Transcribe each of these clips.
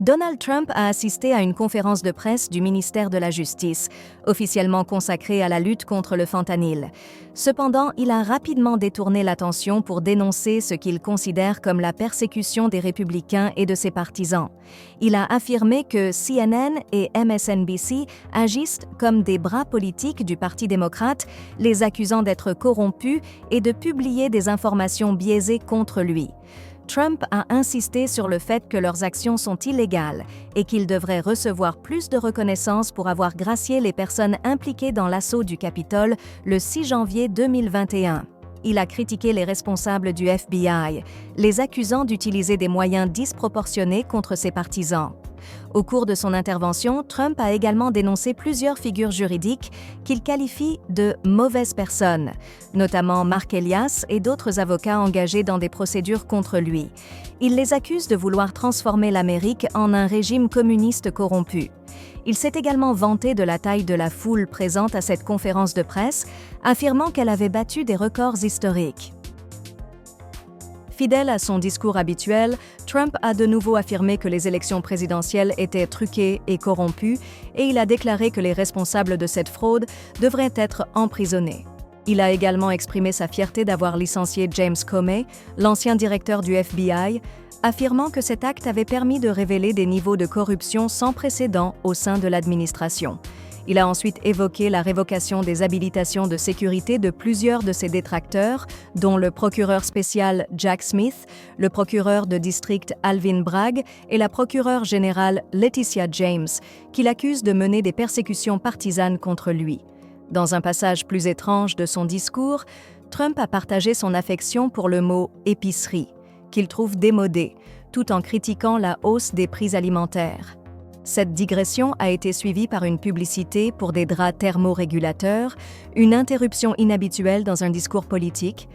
Donald Trump a assisté à une conférence de presse du ministère de la Justice, officiellement consacrée à la lutte contre le fentanyl. Cependant, il a rapidement détourné l'attention pour dénoncer ce qu'il considère comme la persécution des républicains et de ses partisans. Il a affirmé que CNN et MSNBC agissent comme des bras politiques du Parti démocrate, les accusant d'être corrompus et de publier des informations biaisées contre lui. Trump a insisté sur le fait que leurs actions sont illégales et qu'ils devraient recevoir plus de reconnaissance pour avoir gracié les personnes impliquées dans l'assaut du Capitole le 6 janvier 2021. Il a critiqué les responsables du FBI, les accusant d'utiliser des moyens disproportionnés contre ses partisans. Au cours de son intervention, Trump a également dénoncé plusieurs figures juridiques qu'il qualifie de « mauvaises personnes », notamment Mark Elias et d'autres avocats engagés dans des procédures contre lui. Il les accuse de vouloir transformer l'Amérique en un régime communiste corrompu. Il s'est également vanté de la taille de la foule présente à cette conférence de presse, affirmant qu'elle avait battu des records historiques. Fidèle à son discours habituel, Trump a de nouveau affirmé que les élections présidentielles étaient truquées et corrompues et il a déclaré que les responsables de cette fraude devraient être emprisonnés. Il a également exprimé sa fierté d'avoir licencié James Comey, l'ancien directeur du FBI, affirmant que cet acte avait permis de révéler des niveaux de corruption sans précédent au sein de l'administration. Il a ensuite évoqué la révocation des habilitations de sécurité de plusieurs de ses détracteurs, dont le procureur spécial Jack Smith, le procureur de district Alvin Bragg et la procureure générale Letitia James, qu'il accuse de mener des persécutions partisanes contre lui. Dans un passage plus étrange de son discours, Trump a partagé son affection pour le mot « épicerie », qu'il trouve démodé, tout en critiquant la hausse des prix alimentaires. Cette digression a été suivie par une publicité pour des draps thermorégulateurs, une interruption inhabituelle dans un discours politique.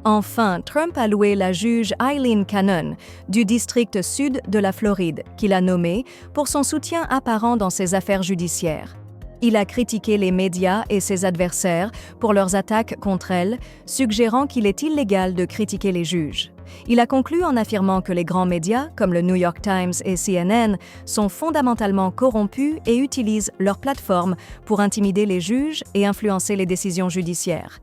Enfin, Trump a loué la juge Aileen Cannon du district sud de la Floride, qu'il a nommée, pour son soutien apparent dans ses affaires judiciaires. Il a critiqué les médias et ses adversaires pour leurs attaques contre elle, suggérant qu'il est illégal de critiquer les juges. Il a conclu en affirmant que les grands médias, comme le New York Times et CNN, sont fondamentalement corrompus et utilisent leurs plateformes pour intimider les juges et influencer les décisions judiciaires.